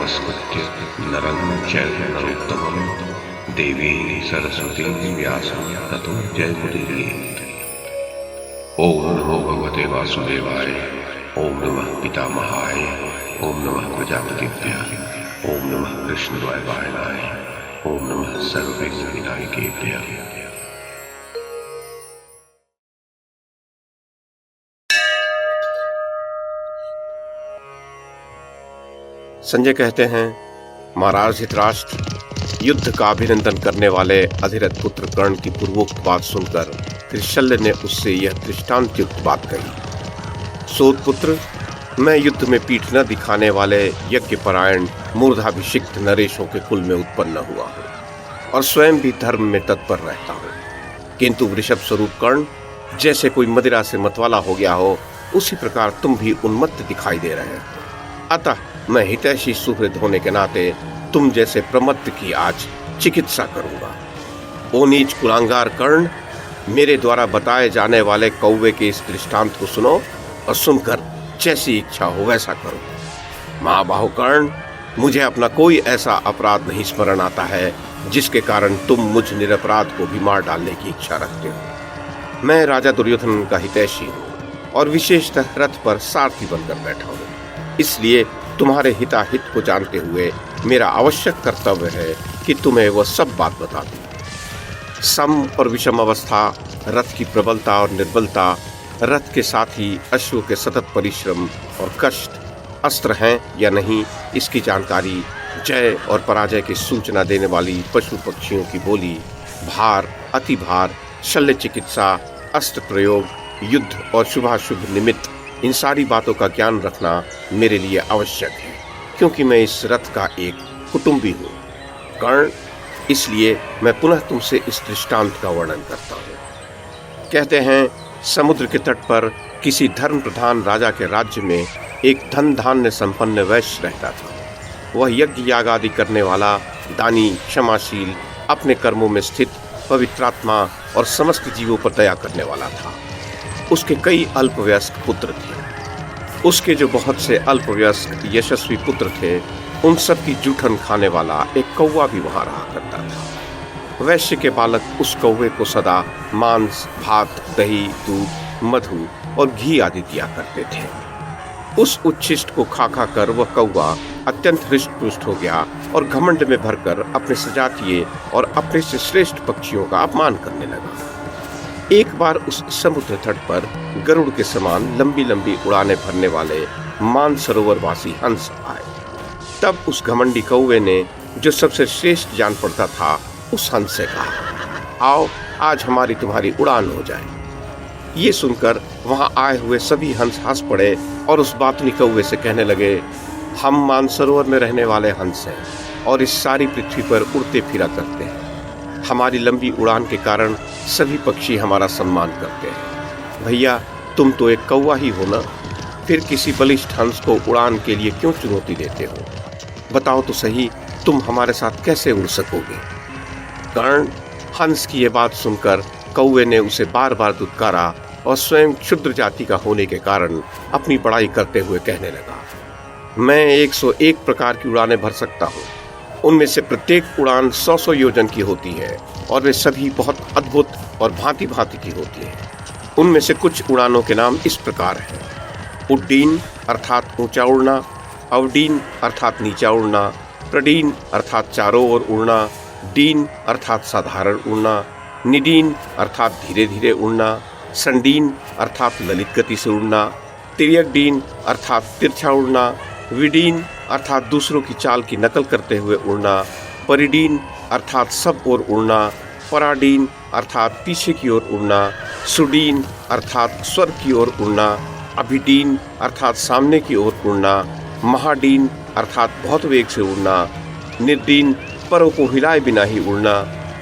नमस्कृत्य नरं चैव नरोत्तमं देवीं सरस्वतीं व्यासं ततो जयमुदीरयेत्। ओम नमो भगवते वासुदेवाय। ओम नमः पितामहाय। ओम नमः प्रजापतिभ्यः। ओम नमः कृष्णद्वैपायनाय। ओम नमः सर्वविघ्नविनायकेभ्यः। संजय कहते हैं, महाराज धृतराष्ट्र, युद्ध का अभिनंदन करने वाले अधिरथ पुत्र कर्ण की पूर्वोक्त बात सुनकर फिर शल्य ने उससे यह दृष्टांतयुक्त बात कही। सूत पुत्र, मैं युद्ध में पीठ न दिखाने वाले यज्ञपरायण मूर्धाभिषिक्त नरेशों के कुल में उत्पन्न हुआ हूँ और स्वयं भी धर्म में तत्पर रहता हूँ, किंतु वृषभ स्वरूप कर्ण जैसे कोई मदिरा से मतवाला हो गया हो, उसी प्रकार तुम भी उन्मत्त दिखाई दे रहे हो। अतः मैं हितैषी सुहृद होने के नाते तुम जैसे प्रमत्त की आज चिकित्सा करूंगा। ओ नीच कुलांगार कर्ण, मेरे द्वारा बताए जाने वाले कौवे के इस दृष्टांत को सुनो और सुनकर जैसी इच्छा हो वैसा करो। महाबाहु कर्ण, मुझे अपना कोई ऐसा अपराध नहीं स्मरण आता है जिसके कारण तुम मुझ निरपराध को भी मार डालने की इच्छा रखते हो। मैं राजा दुर्योधन का हितैषी हूँ और विशेषतः रथ पर सारथी बनकर बैठा हूँ, इसलिए तुम्हारे हिताहित को जानते हुए मेरा आवश्यक कर्तव्य है कि तुम्हें वह सब बात बता दूं। सम और विषम अवस्था, रथ की प्रबलता और निर्बलता, रथ के साथ ही अश्व के सतत परिश्रम और कष्ट, अस्त्र हैं या नहीं इसकी जानकारी, जय और पराजय की सूचना देने वाली पशु पक्षियों की बोली, भार, अति भार, शल्य चिकित्सा, अस्त्र प्रयोग, युद्ध और शुभाशुभ निमित्त, इन सारी बातों का ज्ञान रखना मेरे लिए आवश्यक है, क्योंकि मैं इस रथ का एक कुटुंबी हूँ। कर्ण, इसलिए मैं पुनः तुमसे इस दृष्टांत का वर्णन करता हूँ। कहते हैं, समुद्र के तट पर किसी धर्म प्रधान राजा के राज्य में एक धन धान्य संपन्न वैश्य रहता था। वह यज्ञ याग आदि करने वाला, दानी, क्षमाशील, अपने कर्मों में स्थित, पवित्रात्मा और समस्त जीवों पर दया करने वाला था। उसके कई अल्पवयस्क पुत्र थे। उसके जो बहुत से अल्पवयस्क यशस्वी पुत्र थे, उन सब की जूठन खाने वाला एक कौवा भी वहां रहा करता था। वैश्य के बालक उस कौवे को सदा मांस, भात, दही, दूध, मधु और घी आदि दिया करते थे। उस उच्छिष्ट को खा खा कर वह कौवा अत्यंत हृष्ट पुष्ट हो गया और घमंड में भरकर अपने सजातीय और अपने से श्रेष्ठ पक्षियों का अपमान करने लगा। एक बार उस समुद्र तट पर गरुड़ के समान लंबी लंबी उड़ाने भरने वाले मानसरोवर वासी हंस आए। तब उस घमंडी कौवे ने, जो सबसे श्रेष्ठ जान पड़ता था, उस हंस से कहा, आओ आज हमारी तुम्हारी उड़ान हो जाए। ये सुनकर वहां आए हुए सभी हंस हंस पड़े और उस बातुनी कौवे से कहने लगे, हम मानसरोवर में रहने वाले हंस हैं और इस सारी पृथ्वी पर उड़ते फिरा करते हैं। हमारी लंबी उड़ान के कारण सभी पक्षी हमारा सम्मान करते हैं। भैया, तुम तो एक कौवा ही हो ना, फिर किसी बलिष्ठ हंस को उड़ान के लिए क्यों चुनौती देते हो? बताओ तो सही, तुम हमारे साथ कैसे उड़ सकोगे? कर्ण, हंस की ये बात सुनकर कौवे ने उसे बार बार दुत्कारा और स्वयं क्षुद्र जाति का होने के कारण अपनी बड़ाई करते हुए कहने लगा, मैं 101 प्रकार की उड़ानें भर सकता हूँ। उनमें से प्रत्येक उड़ान 100 योजन की होती है और वे सभी बहुत अद्भुत और भांति भांति की होती हैं। उनमें से कुछ उड़ानों के नाम इस प्रकार हैं: उड्डीन अर्थात ऊंचा उड़ना, अवडीन अर्थात नीचा उड़ना, प्रडीन अर्थात चारों ओर उड़ना, डीन अर्थात साधारण उड़ना, निडीन अर्थात धीरे धीरे उड़ना, संडीन अर्थात ललित गति से उड़ना, तिर्यकडीन अर्थात तिरछा उड़ना, विडीन अर्थात दूसरों की चाल की नकल करते हुए उड़ना, परिडीन अर्थात सब ओर उड़ना, पराडीन अर्थात पीछे की ओर उड़ना, सुडीन अर्थात स्वर्ग की ओर उड़ना, अभिडीन अर्थात सामने की ओर उड़ना, महाडीन अर्थात बहुत वेग से उड़ना, निर्डीन परों को हिलाए बिना ही उड़ना,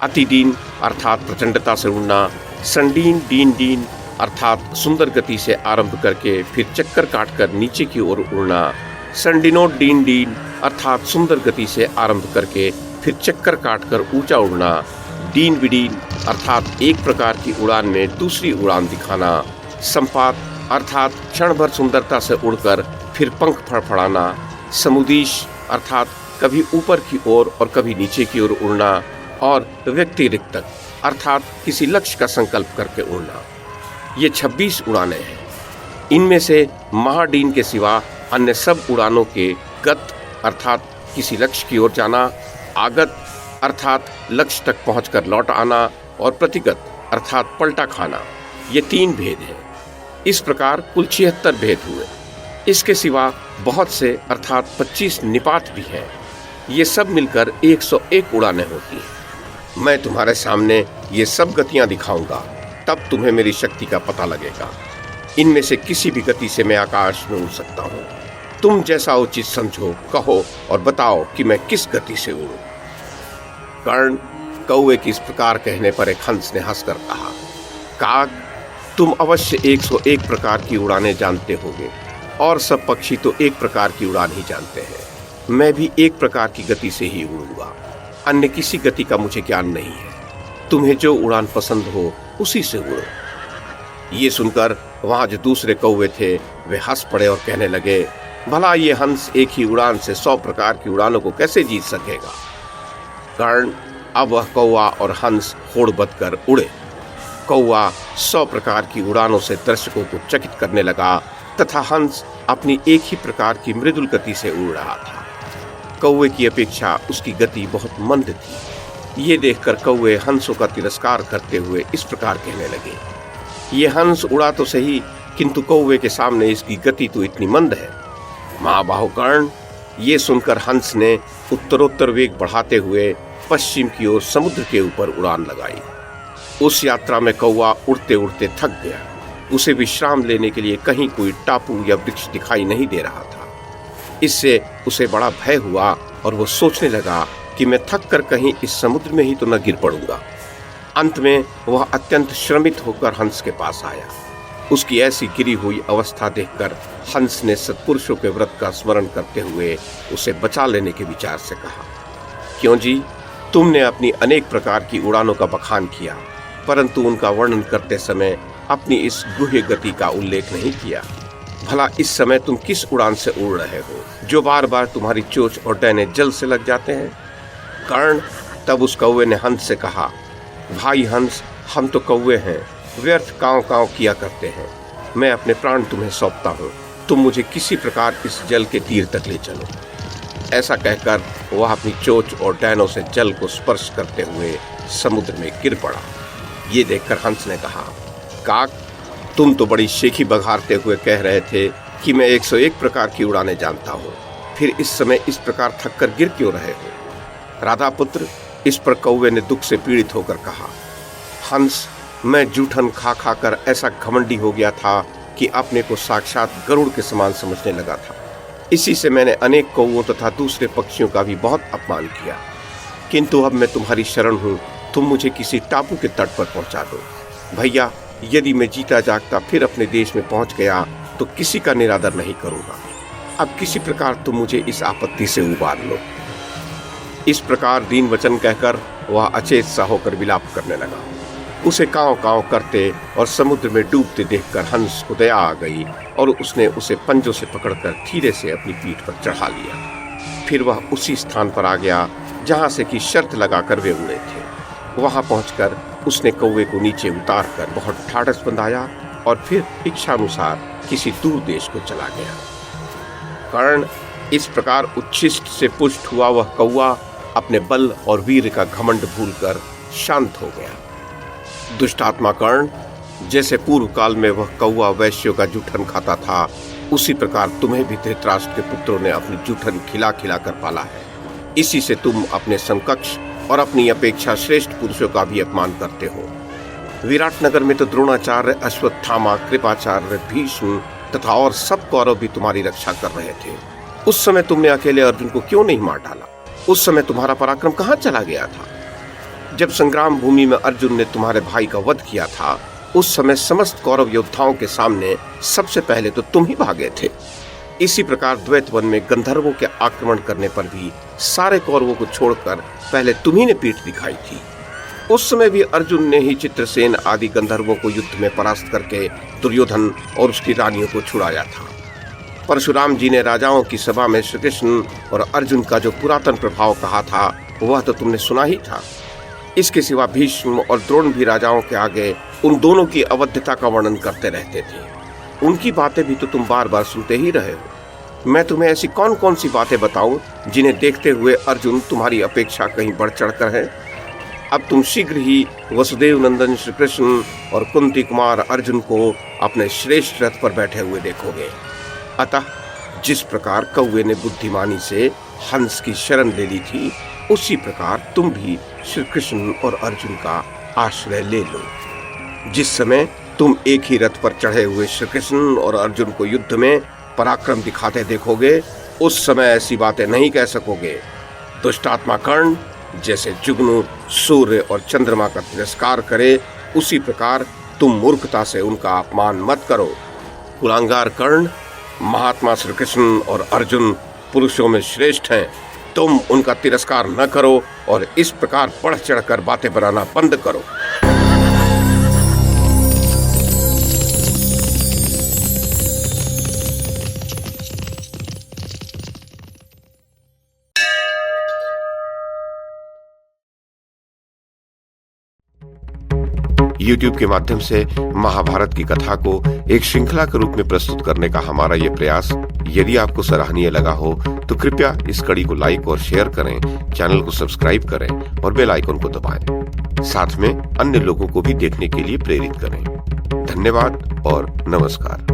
अतिडीन अर्थात प्रचंडता से उड़ना, संडीन डीन डीन अर्थात सुंदर गति से आरंभ करके फिर चक्कर काटकर नीचे की ओर उड़ना, संडिनोड डीन डीन अर्थात सुंदर गति से आरंभ करके फिर चक्कर काटकर ऊंचा उड़ना, डीन विडीन अर्थात एक प्रकार की उड़ान में दूसरी उड़ान दिखाना, संपात अर्थात क्षण भर सुंदरता से उड़कर फिर पंख फड़फड़ाना, समुदीश अर्थात कभी ऊपर की ओर और कभी नीचे की ओर उड़ना, और व्यतिरिक्त अर्थात किसी लक्ष्य का संकल्प करके उड़ना। ये 26 उड़ानें हैं। इनमें से महाडीन के सिवा अन्य सब उड़ानों के गत अर्थात किसी लक्ष्य की ओर जाना, आगत अर्थात लक्ष्य तक पहुंचकर लौट आना, और प्रतिगत अर्थात पलटा खाना, ये 3 भेद हैं। इस प्रकार कुल 76 भेद हुए। इसके सिवा बहुत से अर्थात 25 निपात भी हैं। ये सब मिलकर 101 उड़ानें होती हैं। मैं तुम्हारे सामने ये सब गतियां दिखाऊंगा, तब तुम्हें मेरी शक्ति का पता लगेगा। इनमें से किसी भी गति से मैं आकाश में उड़ सकता हूँ। तुम जैसा उचित समझो कहो और बताओ कि मैं किस गति से उड़ूं। कर्ण कौवे की इस प्रकार कहने पर एक हंस ने हंसकर कहा, काग, तुम अवश्य 101 प्रकार की उड़ानें जानते होगे, और सब पक्षी तो एक प्रकार की उड़ान ही जानते हैं। मैं भी एक प्रकार की गति से ही उड़ूंगा, अन्य किसी गति का मुझे ज्ञान नहीं है। तुम्हें जो उड़ान पसंद हो उसी से उड़ो। ये सुनकर वहां जो दूसरे कौवे थे वे हंस पड़े और कहने लगे, भला ये हंस एक ही उड़ान से 100 प्रकार की उड़ानों को कैसे जीत सकेगा। कर्ण अब वह कौवा और हंस होड़ बदकर उड़े। कौवा 100 प्रकार की उड़ानों से दर्शकों को चकित करने लगा तथा हंस अपनी एक ही प्रकार की मृदुल गति से उड़ रहा था। कौवे की अपेक्षा उसकी गति बहुत मंद थी। ये देखकर कौवे हंसों का तिरस्कार करते हुए इस प्रकार कहने लगे, ये हंस उड़ा तो सही, किंतु कौवे के सामने इसकी गति तो इतनी मंद है। महाबाहु कर्ण, ये सुनकर हंस ने उत्तरोत्तर वेग बढ़ाते हुए पश्चिम की ओर समुद्र के ऊपर उड़ान लगाई। उस यात्रा में कौवा उड़ते उड़ते थक गया। उसे विश्राम लेने के लिए कहीं कोई टापू या वृक्ष दिखाई नहीं दे रहा था। इससे उसे बड़ा भय हुआ और वो सोचने लगा कि मैं थक कर कहीं इस समुद्र में ही तो न गिर पड़ूंगा। अंत में वह अत्यंत श्रमित होकर हंस के पास आया। उसकी ऐसी गिरी हुई अवस्था देखकर हंस ने सत्पुरुषों के व्रत का स्मरण करते हुए उसे बचा लेने के विचार से कहा, क्यों जी, तुमने अपनी अनेक प्रकार की उड़ानों का बखान किया, परंतु उनका वर्णन करते समय अपनी इस गुह्य गति का उल्लेख नहीं किया। भला इस समय तुम किस उड़ान से उड़ रहे हो, जो बार बार तुम्हारी चोंच और डैने जल से लग जाते हैं। कर्ण तब उस कौवे ने हंस से कहा, भाई हंस, हम तो कौवे हैं, व्यर्थ कांव कांव किया करते हैं। मैं अपने प्राण तुम्हें सौंपता हूँ, तुम मुझे किसी प्रकार इस जल के तीर तक ले चलो। ऐसा कहकर वह अपनी चोंच और डैनों से जल को स्पर्श करते हुए समुद्र में गिर पड़ा। ये देखकर हंस ने कहा, काक, तुम तो बड़ी शेखी बघारते हुए कह रहे थे कि मैं 101 प्रकार की उड़ानें जानता हूँ, फिर इस समय इस प्रकार थक कर गिर क्यों रहे हो। राधा पुत्र, इस पर कौवे ने दुख से पीड़ित होकर कहा, हंस, मैं जूठन खा खा कर ऐसा घमंडी हो गया था कि अपने को साक्षात गरुड़ के समान समझने लगा था। इसी से मैंने अनेक कौवों तथा दूसरे पक्षियों का भी बहुत अपमान किया, किंतु अब मैं तुम्हारी शरण हूँ, तुम मुझे किसी टापू के तट पर पहुंचा दो। भैया, यदि मैं जीता जागता फिर अपने देश में पहुंच गया तो किसी का निरादर नहीं करूंगा। अब किसी प्रकार तुम मुझे इस आपत्ति से उबार लो। इस प्रकार दीन वचन कहकर वह अचेत सा होकर विलाप करने लगा। उसे कांव कांव करते और समुद्र में डूबते देखकर हंस को दया आ गई और उसने उसे पंजों से पकड़कर धीरे से अपनी पीठ पर चढ़ा लिया। फिर वह उसी स्थान पर आ गया जहां से कि शर्त लगाकर वे उड़े थे। वहां पहुंचकर उसने कौवे को नीचे उतार कर बहुत ठाढ़स बंधाया और फिर इच्छानुसार किसी दूर देश को चला गया। कर्ण इस प्रकार उच्छिष्ट से पुष्ट हुआ वह कौवा अपने बल और वीर का घमंड भूलकर शांत हो गया। दुष्टात्मा कर्ण, जैसे पूर्व काल में वह कौवा वैश्यों का जूठन खाता था, उसी प्रकार तुम्हें भी धृतराष्ट्र के पुत्रों ने अपनी जूठन खिला खिला कर पाला है। इसी से तुम अपने समकक्ष और अपनी अपेक्षा श्रेष्ठ पुरुषों का भी अपमान करते हो। विराटनगर में तो द्रोणाचार्य, अश्वत्थामा, कृपाचार्य, भीष्म तथा और सब कौरव भी तुम्हारी रक्षा कर रहे थे। उस समय तुमने अकेले अर्जुन को क्यों नहीं मार डाला? उस समय तुम्हारा पराक्रम कहाँ चला गया था? जब संग्राम भूमि में अर्जुन ने तुम्हारे भाई का वध किया था, उस समय समस्त कौरव योद्धाओं के सामने सबसे पहले तो तुम ही भागे थे। इसी प्रकार द्वैत वन में गंधर्वों के आक्रमण करने पर भी सारे कौरवों को छोड़कर पहले तुम्ही ने पीठ दिखाई थी। उस समय भी अर्जुन ने ही चित्रसेन आदि गंधर्वों को युद्ध में परास्त करके दुर्योधन और उसकी रानियों को छुड़ाया था। परशुराम जी ने राजाओं की सभा में श्री कृष्ण और अर्जुन का जो पुरातन प्रभाव कहा था वह तो तुमने सुना ही था। इसके सिवा भीष्म और द्रोण भी राजाओं के आगे उन दोनों की अवध्यता का वर्णन करते रहते थे। उनकी बातें भी तो तुम बार बार सुनते ही रहे हो। मैं तुम्हें ऐसी कौन कौन सी बातें बताऊं जिन्हें देखते हुए अर्जुन तुम्हारी अपेक्षा कहीं बढ़ चढ़कर है। अब तुम शीघ्र ही वसुदेव नंदन श्री कृष्ण और कुंती कुमार अर्जुन को अपने श्रेष्ठ रथ पर बैठे हुए देखोगे। अतः जिस प्रकार कौवे ने बुद्धिमानी से हंस की शरण ले ली थी, उसी प्रकार तुम भी श्री कृष्ण और अर्जुन का आश्रय ले लो। जिस समय तुम एक ही रथ पर चढ़े हुए श्री कृष्ण और अर्जुन को युद्ध में पराक्रम दिखाते देखोगे, उस समय ऐसी बातें नहीं कह सकोगे। दुष्टात्मा कर्ण जैसे जुगनू सूर्य और चंद्रमा का तिरस्कार करे, उसी प्रकार तुम मूर्खता से उनका अपमान मत करो। कुलांगार कर्ण, महात्मा श्री कृष्ण और अर्जुन पुरुषों में श्रेष्ठ हैं। तुम उनका तिरस्कार न करो और इस प्रकार बढ़ चढ़कर बातें बनाना बंद करो। YouTube के माध्यम से महाभारत की कथा को एक श्रृंखला के रूप में प्रस्तुत करने का हमारा ये प्रयास यदि आपको सराहनीय लगा हो तो कृपया इस कड़ी को लाइक और शेयर करें, चैनल को सब्सक्राइब करें और बेल आइकन को दबाएं। साथ में अन्य लोगों को भी देखने के लिए प्रेरित करें। धन्यवाद और नमस्कार।